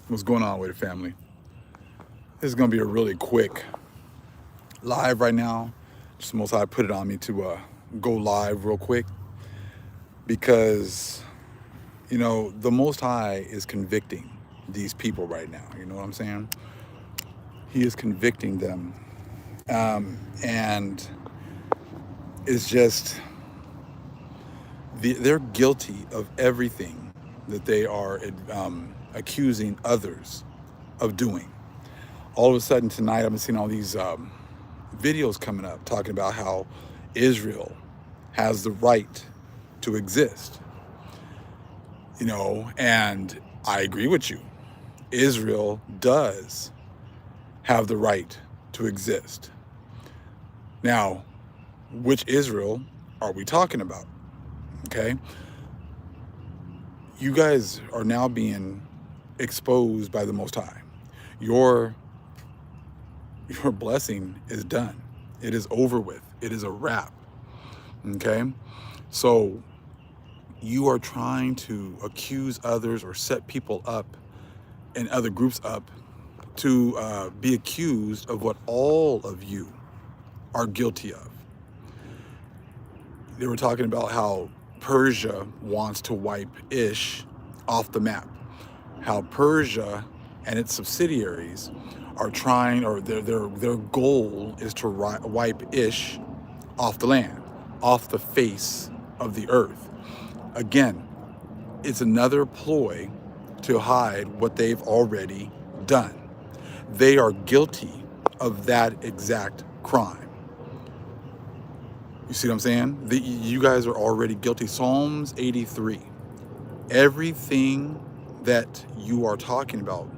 What's going on with the family? This is gonna be a really quick live right now. Just the Most High put it on me to go live real quick because the Most High is convicting these people right now. You know what I'm saying? He is convicting them, and it's just they're guilty of everything that they are accusing others of doing. All of a sudden tonight, I've been seeing all these videos coming up talking about how Israel has the right to exist, and I agree with you. Israel does have the right to exist. Now, which Israel are we talking about? Okay. You guys are now being exposed by the Most High. Your blessing is done. It is over with. It is a wrap. Okay? So you are trying to accuse others or set people up and other groups up to be accused of what all of you are guilty of. They were talking about how Persia wants to wipe Ish off the map. How Persia and its subsidiaries are trying, or their goal is to wipe Ish off the land, off the face of the earth. Again, it's another ploy to hide what they've already done. They are guilty of that exact crime. You see what I'm saying? You guys are already guilty. Psalms 83. Everything that you are talking about,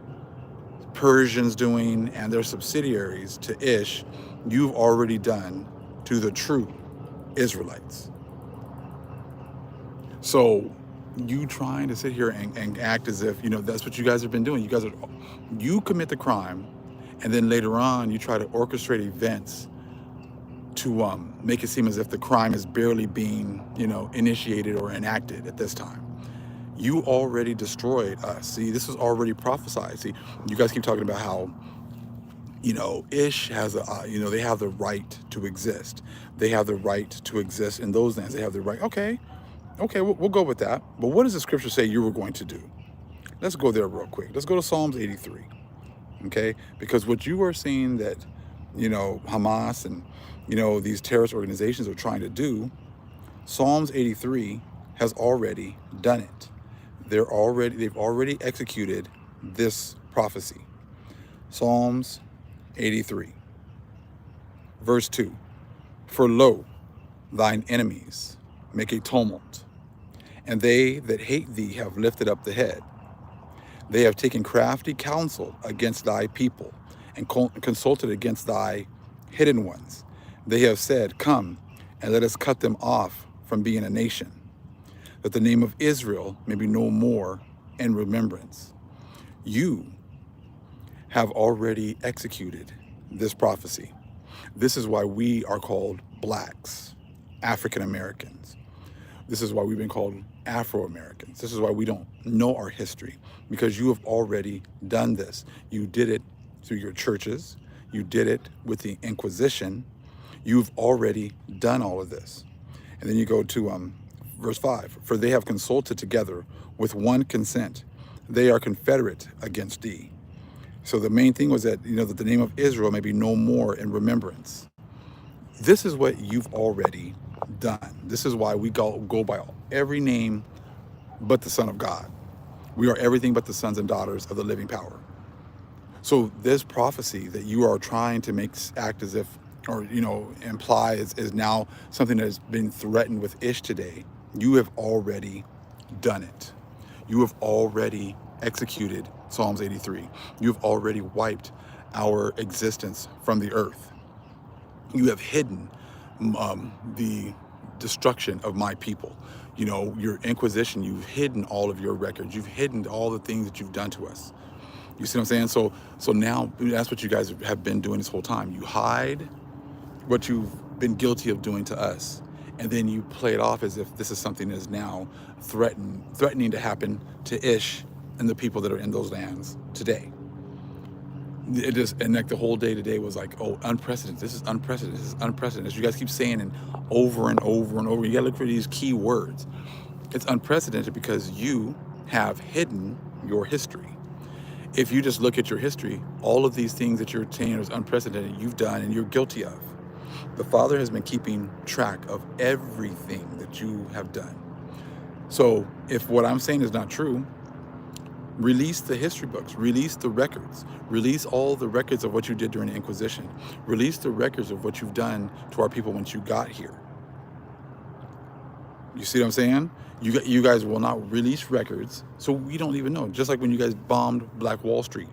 Persians doing and their subsidiaries to Ish, you've already done to the true Israelites. So you trying to sit here and act as if, that's what you guys have been doing. You commit the crime, and then later on you try to orchestrate events to make it seem as if the crime is barely being, initiated or enacted at this time. You already destroyed us. See, this was already prophesied. See, you guys keep talking about how, Ish has they have the right to exist. They have the right to exist in those lands. They have the right. Okay, we'll go with that. But what does the scripture say you were going to do? Let's go there real quick. Let's go to Psalms 83. Okay, because what you are saying that, Hamas and, these terrorist organizations are trying to do, Psalms 83 has already done it. They've already executed this prophecy. Psalms 83, verse 2. For lo, thine enemies make a tumult, and they that hate thee have lifted up the head. They have taken crafty counsel against thy people, and consulted against thy hidden ones. They have said, come, and let us cut them off from being a nation, that the name of Israel may be no more in remembrance. You have already executed this prophecy. This is why we are called blacks, African Americans. This is why we've been called Afro-Americans. This is why we don't know our history, because you have already done this. You did it through your churches. You did it with the Inquisition. You've already done all of this. And then you go to verse 5. For they have consulted together with one consent. They are confederate against thee. So the main thing was that, that the name of Israel may be no more in remembrance. This is what you've already done. This is why we go by every name but the Son of God. We are everything but the sons and daughters of the living power. So this prophecy that you are trying to make act as if, or, imply is now something that has been threatened with Ish today. You have already done it. You have already executed Psalms 83. You've already wiped our existence from the earth. You have hidden the destruction of my people. Your Inquisition, you've hidden all of your records. You've hidden all the things that you've done to us. You see what I'm saying? So now that's what you guys have been doing this whole time. You hide what you've been guilty of doing to us, and then you play it off as if this is something that is now threatening to happen to Ish and the people that are in those lands today. It just, and like the whole day today was like, oh, unprecedented. This is unprecedented. This is unprecedented. You guys keep saying it over and over and over. You gotta look for these key words. It's unprecedented because you have hidden your history. If you just look at your history, all of these things that you're saying is unprecedented, you've done and you're guilty of. The Father has been keeping track of everything that you have done. So if what I'm saying is not true, release the history books, release the records, release all the records of what you did during the Inquisition, release the records of what you've done to our people once you got here. You see what I'm saying? You guys will not release records, so we don't even know. Just like when you guys bombed Black Wall Street,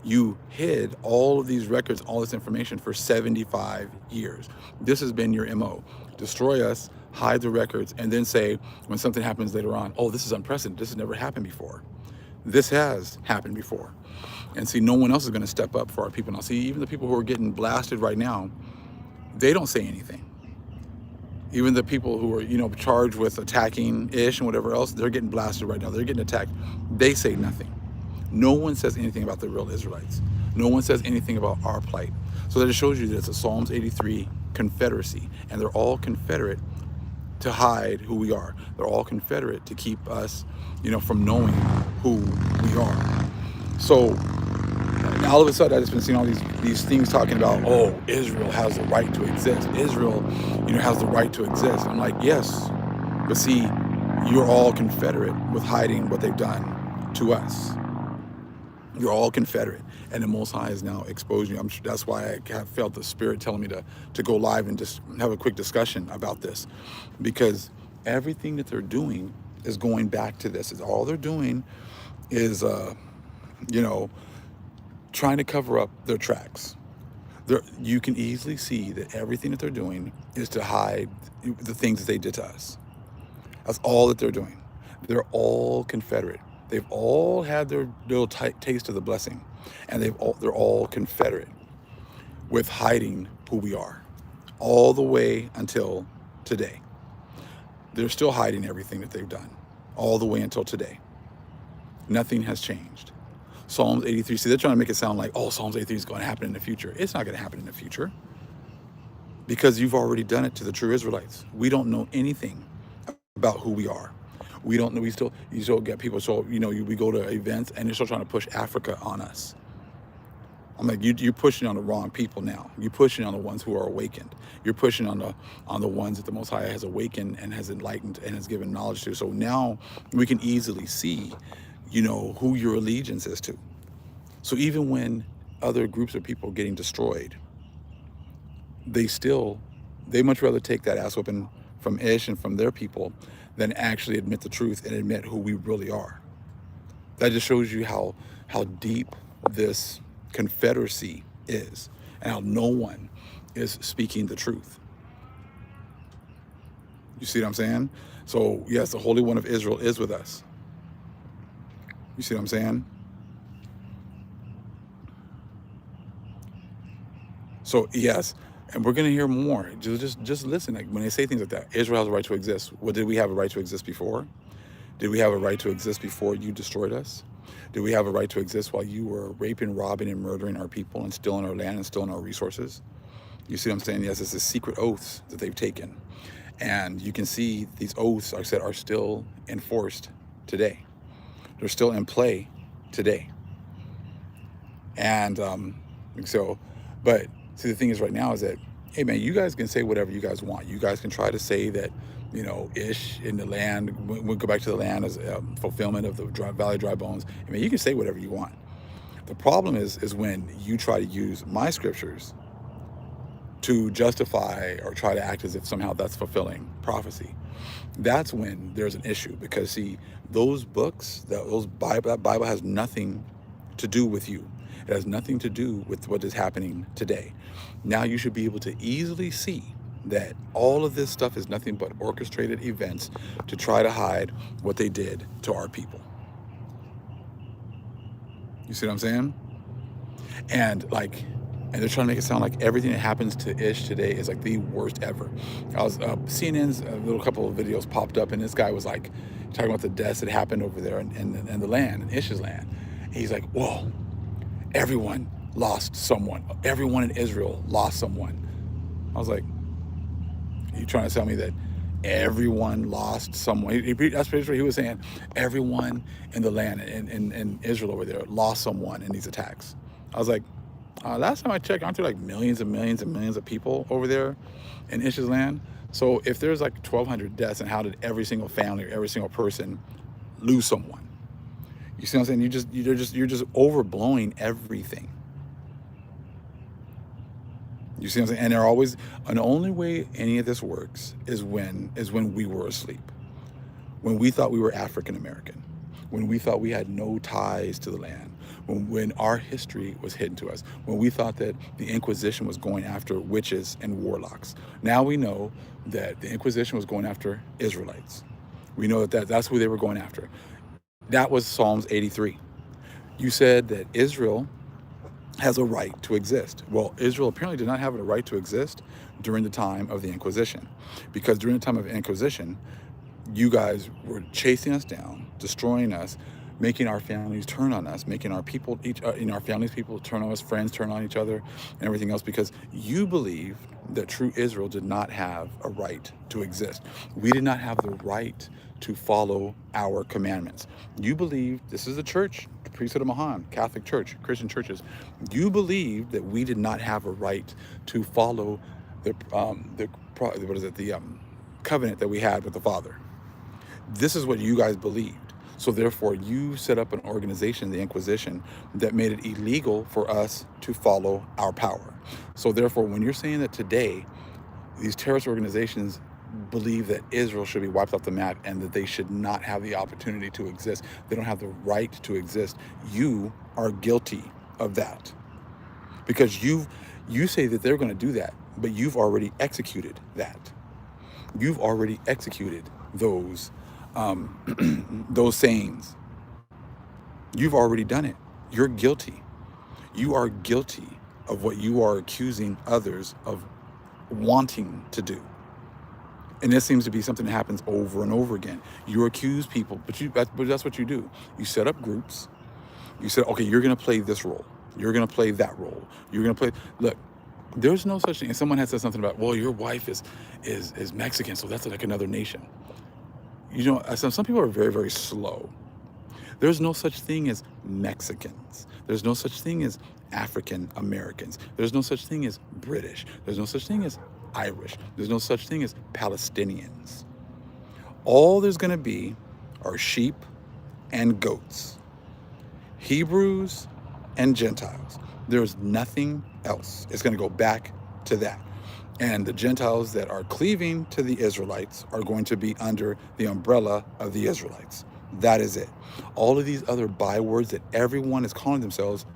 you hid all of these records, all this information for 75 years. This has been your MO. Destroy us, hide the records, and then say when something happens later on, oh, this is unprecedented. This has never happened before. This has happened before. And see, no one else is going to step up for our people. Now, see, even the people who are getting blasted right now, they don't say anything. Even the people who are, charged with attacking Ish and whatever else, they're getting blasted right now. They're getting attacked. They say nothing. No one says anything about the real Israelites. No one says anything about our plight. So that it shows you that it's a Psalms 83 confederacy, and they're all confederate to hide who we are. They're all confederate to keep us, from knowing who we are. So all of a sudden, I've just been seeing all these things talking about, oh, Israel has the right to exist. Israel, has the right to exist. I'm like, yes, but see, you're all confederate with hiding what they've done to us. You're all confederate, and the Most High is now exposing you. That's why I have felt the Spirit telling me to go live and just have a quick discussion about this, because everything that they're doing is going back to this. All they're doing is, trying to cover up their tracks. You can easily see that everything that they're doing is to hide the things that they did to us. That's all that they're doing. They're all confederate. They've all had their little taste of the blessing, and they're all confederate with hiding who we are, all the way until today. They're still hiding everything that they've done, all the way until today. Nothing has changed. Psalms 83, see, they're trying to make it sound like, oh, Psalms 83 is going to happen in the future. It's not going to happen in the future, because you've already done it to the true Israelites. We don't know anything about who we are. We don't know. You still get people. So we go to events and you're still trying to push Africa on us. I'm like, you're pushing on the wrong people now. You're pushing on the ones who are awakened. You're pushing on the ones that the Most High has awakened and has enlightened and has given knowledge to. So now we can easily see, who your allegiance is to. So even when other groups of people are getting destroyed, they much rather take that ass whooping from Ish and from their people than actually admit the truth and admit who we really are. That just shows you how deep this confederacy is, and how no one is speaking the truth. You see what I'm saying? So yes, the Holy One of Israel is with us. You see what I'm saying? So yes, and we're going to hear more. Just listen. Like when they say things like that, Israel has a right to exist. Well, did we have a right to exist before? Did we have a right to exist before you destroyed us? Did we have a right to exist while you were raping, robbing, and murdering our people and stealing our land and stealing our resources? You see what I'm saying? Yes, it's the secret oaths that they've taken. And you can see these oaths, like I said, are still enforced today. They're still in play today. And but see, the thing is right now is that, hey man, you guys can say whatever you guys want. You guys can try to say that, Ish in the land, we'll go back to the land as fulfillment of the Valley of Dry Bones. I mean, you can say whatever you want. The problem is when you try to use my scriptures to justify or try to act as if somehow that's fulfilling prophecy. That's when there's an issue, because see, those books, that Bible has nothing to do with you. It has nothing to do with what is happening today. Now you should be able to easily see that all of this stuff is nothing but orchestrated events to try to hide what they did to our people. You see what I'm saying? And like, And they're trying to make it sound like everything that happens to Ish today is like the worst ever. I was CNN's little couple of videos popped up, and this guy was like talking about the deaths that happened over there in the land, in Ish's land. And he's like, whoa, everyone lost someone. Everyone in Israel lost someone. I was like, are you trying to tell me that everyone lost someone? That's pretty sure he was saying everyone in the land in Israel over there lost someone in these attacks. I was like, last time I checked, aren't there like millions and millions and millions of people over there in Ish's land? So if there's like 1,200 deaths, and how did every single family or every single person lose someone? You see what I'm saying? You're just overblowing everything. You see what I'm saying? And they're always, and the only way any of this works is when we were asleep, when we thought we were African American, when we thought we had no ties to the land, when our history was hidden to us, when we thought that the Inquisition was going after witches and warlocks. Now we know that the Inquisition was going after Israelites. We know that's who they were going after. That was Psalms 83. You said that Israel has a right to exist. Well, Israel apparently did not have a right to exist during the time of the Inquisition, because during the time of the Inquisition, you guys were chasing us down, destroying us, making our families turn on us, making our people, our families' people turn on us, friends turn on each other, and everything else, because you believed that true Israel did not have a right to exist. We did not have the right to follow our commandments. You believed, this is the church, the priesthood of Mahan, Catholic Church, Christian churches. You believed that we did not have a right to follow the covenant that we had with the Father. This is what you guys believed. So therefore, you set up an organization, the Inquisition, that made it illegal for us to follow our power. So therefore, when you're saying that today, these terrorist organizations believe that Israel should be wiped off the map and that they should not have the opportunity to exist, they don't have the right to exist, you are guilty of that. Because you say that they're going to do that, but you've already executed that. You've already executed those those sayings. You've already done it. You're guilty. You are guilty of what you are accusing others of wanting to do. And this seems to be something that happens over and over again. You accuse people, but that's what you do. You set up groups. You said, okay, you're going to play this role. You're going to play that role. You're going to play. Look, there's no such thing. And someone had said something about, well, your wife is Mexican, so that's like another nation. You know, some people are very, very slow. There's no such thing as Mexicans. There's no such thing as African Americans. There's no such thing as British. There's no such thing as Irish. There's no such thing as Palestinians. All there's going to be are sheep and goats, Hebrews and Gentiles. There's nothing else. It's going to go back to that. And the Gentiles that are cleaving to the Israelites are going to be under the umbrella of the Israelites. That is it. All of these other bywords that everyone is calling themselves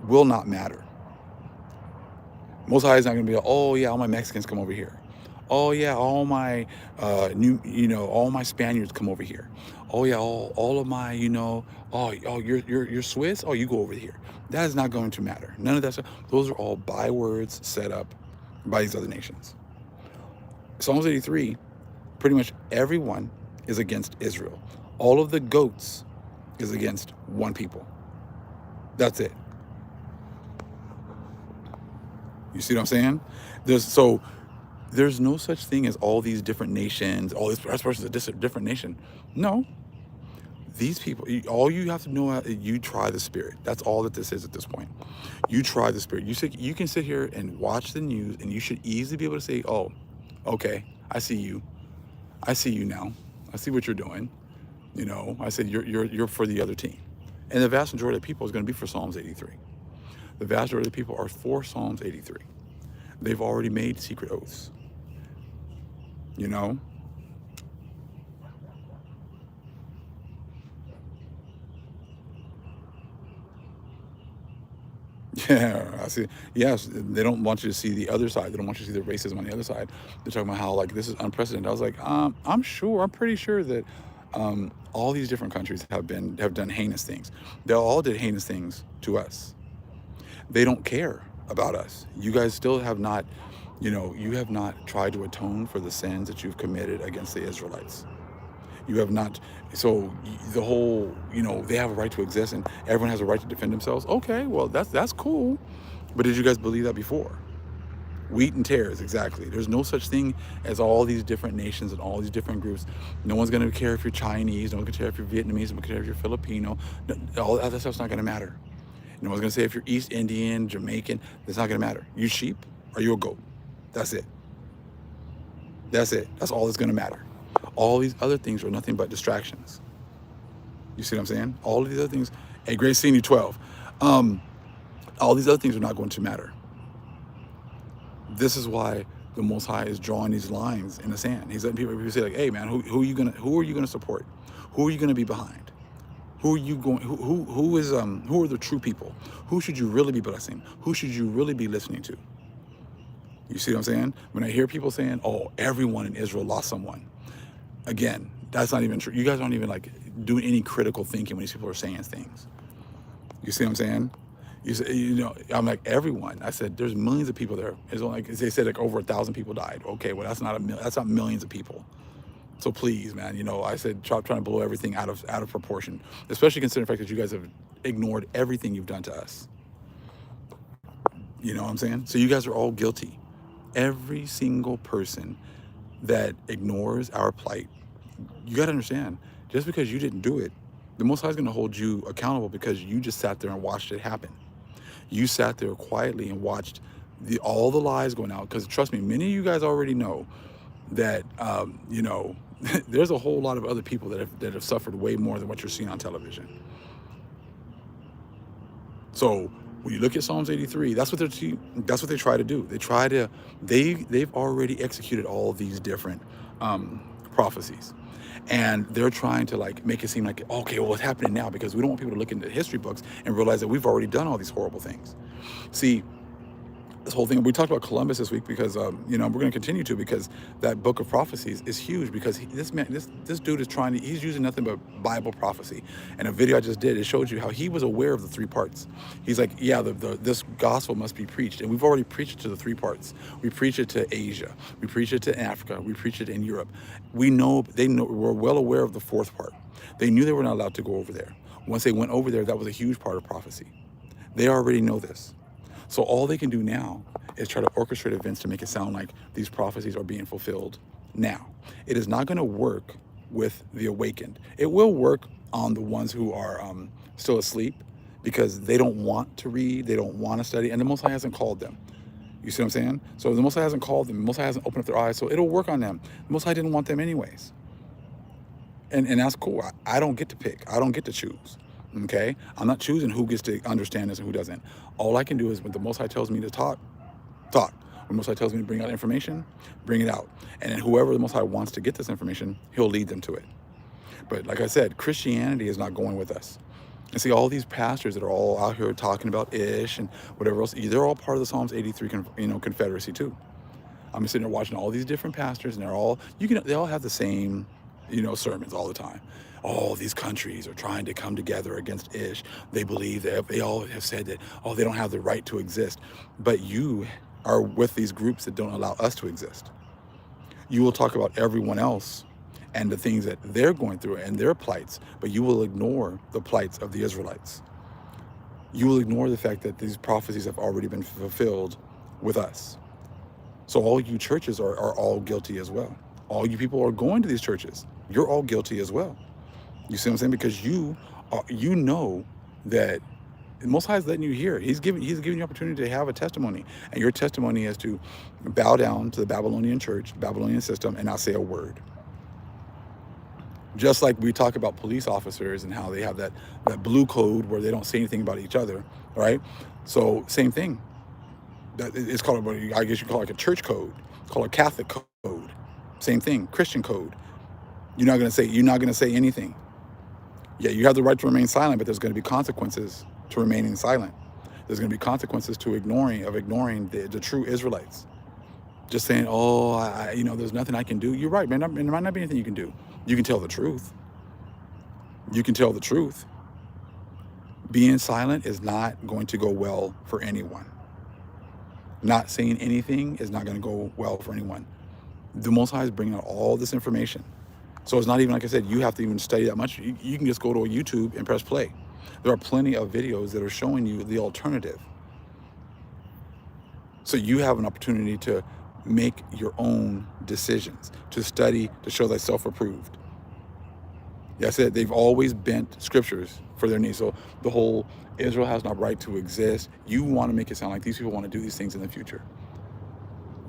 will not matter. Most High is not going to be like, oh yeah, all my Mexicans come over here. Oh yeah, all my all my Spaniards come over here. Oh yeah, all of my, you're Swiss. Oh, you go over here. That is not going to matter. None of that stuff. Those are all bywords set up by these other nations. Psalms 83, pretty much everyone is against Israel. All of the goats is against one people. That's it. You see what I'm saying? There's no such thing as all these different nations, all this person's a different nation. No. These people, all you have to know is you try the spirit. That's all that this is at this point. You try the spirit. You can sit here and watch the news, and you should easily be able to say, oh, okay, I see you. I see you now. I see what you're doing. I said you're for the other team. And the vast majority of people is going to be for Psalms 83. The vast majority of people are for Psalms 83. They've already made secret oaths. Yeah, I see. Yes, they don't want you to see the other side. They don't want you to see the racism on the other side. They're talking about how like this is unprecedented. I was like, I'm pretty sure that all these different countries have done heinous things. They all did heinous things to us. They don't care. about us. You guys still have not, you have not tried to atone for the sins that you've committed against the Israelites. You have not. So the whole, they have a right to exist and everyone has a right to defend themselves. Okay, well, that's cool. But did you guys believe that before? Wheat and tares, exactly. There's no such thing as all these different nations and all these different groups. No one's going to care if you're Chinese. No one's going to care if you're Vietnamese. No one's going to care if you're Filipino. All that stuff's not going to matter. No one's going to say if you're East Indian, Jamaican. It's not going to matter. You sheep or you a goat. That's it. That's it. That's all that's going to matter. All these other things are nothing but distractions. You see what I'm saying? All of these other things. Hey, great seeing you, 12. All these other things are not going to matter. This is why the Most High is drawing these lines in the sand. He's letting people say, like, hey man, who are you gonna support? Who are you gonna be behind? Who are you going who are the true people? Who should you really be blessing? Who should you really be listening to? You see what I'm saying? When I hear people saying, oh, everyone in Israel lost someone, again, that's not even true. You guys aren't even like doing any critical thinking when these people are saying things. You see what I'm saying? You say, I'm like, everyone. I said, there's millions of people there. It's only, like they said, like over 1,000 people died. Okay, well, that's not millions of people. So please, man, I said, stop trying to blow everything out of proportion, especially considering the fact that you guys have ignored everything you've done to us. You know what I'm saying? So you guys are all guilty. Every single person that ignores our plight, you got to understand, just because you didn't do it, the Most High is going to hold you accountable because you just sat there and watched it happen. You sat there quietly and watched all the lies going out. Because trust me, many of you guys already know that, there's a whole lot of other people that have suffered way more than what you're seeing on television. So when you look at Psalms 83, that's what they try to do. They've already executed all of these different prophecies. And they're trying to like make it seem like, okay, well, what's happening now? Because we don't want people to look into history books and realize that we've already done all these horrible things. See, this whole thing, we talked about Columbus this week because, we're going to continue to, because that book of prophecies is huge, because this dude is he's using nothing but Bible prophecy. And a video I just did, it showed you how he was aware of the 3 parts. He's like, yeah, this gospel must be preached. And we've already preached it to the 3 parts. We preach it to Asia. We preach it to Africa. We preach it in Europe. We're well aware of the 4th part. They knew they were not allowed to go over there. Once they went over there, that was a huge part of prophecy. They already know this. So all they can do now is try to orchestrate events to make it sound like these prophecies are being fulfilled now. It is not going to work with the awakened. It will work on the ones who are still asleep, because they don't want to read, they don't want to study, and the Most High hasn't called them. You see what I'm saying? So the Most High hasn't called them, the Most High hasn't opened up their eyes, so it'll work on them. The Most High didn't want them anyways. And that's cool. I don't get to pick. I don't get to choose. Okay? I'm not choosing who gets to understand this and who doesn't. All I can do is, when the Most High tells me to talk. When the Most High tells me to bring out information, bring it out. And then whoever the Most High wants to get this information, he'll lead them to it. But like I said, Christianity is not going with us. And see, all these pastors that are all out here talking about ish and whatever else, they're all part of the Psalms 83 Confederacy too. I'm sitting there watching all these different pastors, and they all have the same, sermons all the time. All these countries are trying to come together against ish. They believe that they all have said that, they don't have the right to exist. But you are with these groups that don't allow us to exist. You will talk about everyone else and the things that they're going through and their plights, but you will ignore the plights of the Israelites. You will ignore the fact that these prophecies have already been fulfilled with us. So all you churches are all guilty as well. All you people are going to these churches, you're all guilty as well. You see what I'm saying? Because you know that the Most High is letting you hear it. He's giving you opportunity to have a testimony. And your testimony is to bow down to the Babylonian church, Babylonian system, and not say a word. Just like we talk about police officers and how they have that blue code where they don't say anything about each other, right? So same thing. It's called, I guess you call it like a church code. It's called a Catholic code. Same thing, Christian code. You're not going to say anything. Yeah, you have the right to remain silent, but there's going to be consequences to remaining silent. There's going to be consequences to ignoring the true Israelites. Just saying, there's nothing I can do. You're right, man. There might not be anything you can do. You can tell the truth. You can tell the truth. Being silent is not going to go well for anyone. not saying anything is not going to go well for anyone. The Most High is bringing out all this information. So it's not even, like I said, you have to even study that much. You can just go to a YouTube and press play. There are plenty of videos that are showing you the alternative. So you have an opportunity to make your own decisions, to study, to show thyself approved. Yeah, I said they've always bent scriptures for their needs. So the whole Israel has no right to exist, you want to make it sound like these people want to do these things in the future.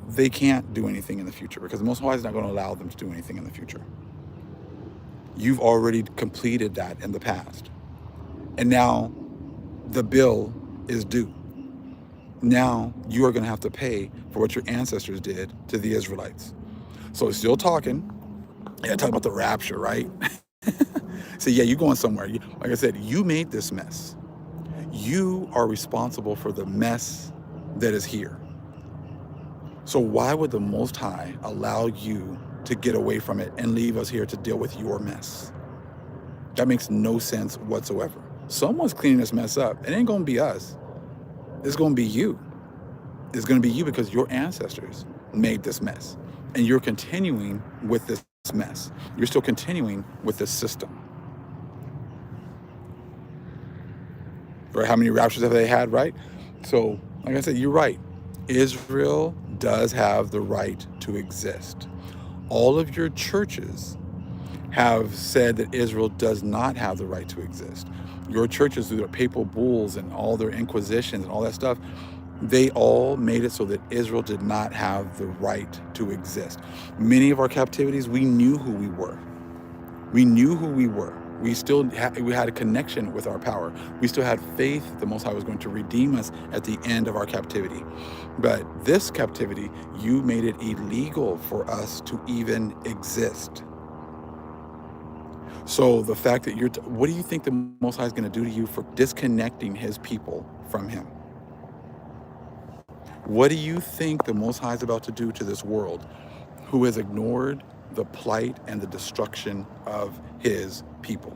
They can't do anything in the future because the Most High is not going to allow them to do anything in the future. You've already completed that in the past. And now the bill is due. Now you are going to have to pay for what your ancestors did to the Israelites. So it's still talking. Yeah, talk about the rapture, right? So yeah, you're going somewhere. Like I said, you made this mess. You are responsible for the mess that is here. So why would the Most High allow you to get away from it and leave us here to deal with your mess? That makes no sense whatsoever. Someone's cleaning this mess up. It ain't going to be us. It's going to be you. It's going to be you because your ancestors made this mess. And you're continuing with this mess. You're still continuing with this system. Right? How many raptures have they had, right? So, like I said, you're right. Israel does have the right to exist. All of your churches have said that Israel does not have the right to exist. Your churches, through their papal bulls and all their inquisitions and all that stuff, they all made it so that Israel did not have the right to exist. Many of our captivities, we knew who we were. We knew who we were. We had a connection with our power. We still had faith that the Most High was going to redeem us at the end of our captivity. But this captivity, you made it illegal for us to even exist. So the fact that what do you think the Most High is going to do to you for disconnecting his people from him? What do you think the Most High is about to do to this world who has ignored the plight and the destruction of his people?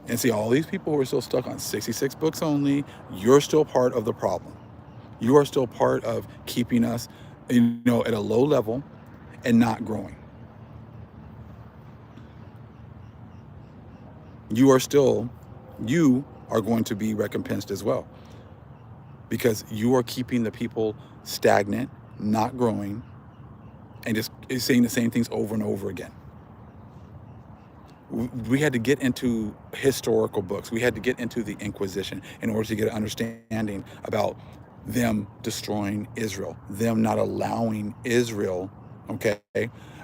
And see, all these people who are still stuck on 66 books only, you're still part of the problem. You are still part of keeping us, at a low level and not growing. You are going to be recompensed as well, because you are keeping the people stagnant, not growing, and just saying the same things over and over again. We had to get into historical books. We had to get into the Inquisition in order to get an understanding about them destroying Israel, them not allowing Israel,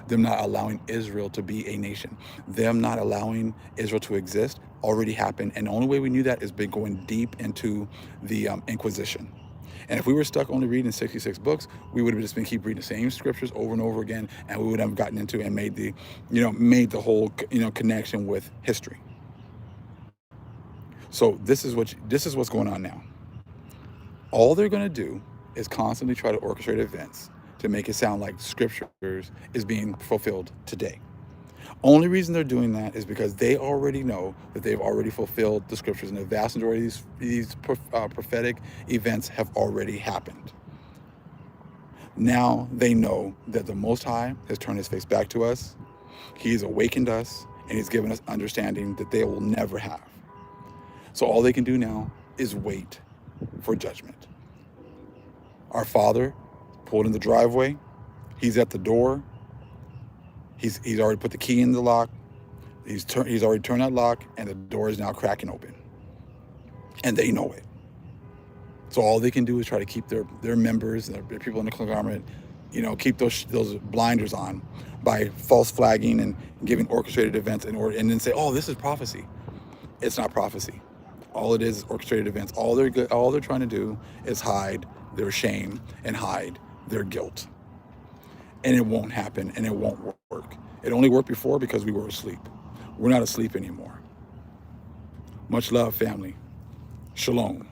them not allowing Israel to be a nation, them not allowing Israel to exist already happened. And the only way we knew that is by going deep into the Inquisition. And if we were stuck only reading 66 books, we would have just been keep reading the same scriptures over and over again, and we would have gotten into and made the whole connection with history. So this is what's going on now. All they're going to do is constantly try to orchestrate events to make it sound like scriptures is being fulfilled today. Only reason they're doing that is because they already know that they've already fulfilled the scriptures, and the vast majority of these prophetic events have already happened. Now they know that the Most High has turned his face back to us. He's awakened us, and he's given us understanding that they will never have. So all they can do now is wait for judgment. Our Father pulled in the driveway. He's at the door. He's already put the key in the lock. He's already turned that lock, and the door is now cracking open. And they know it. So all they can do is try to keep their members, their people in the conglomerate, keep those blinders on by false flagging and giving orchestrated events and then say, oh, this is prophecy. It's not prophecy. All it is orchestrated events. All they're trying to do is hide their shame and hide their guilt. And it won't happen, and it won't work. It only worked before because we were asleep. We're not asleep anymore. Much love, family. Shalom.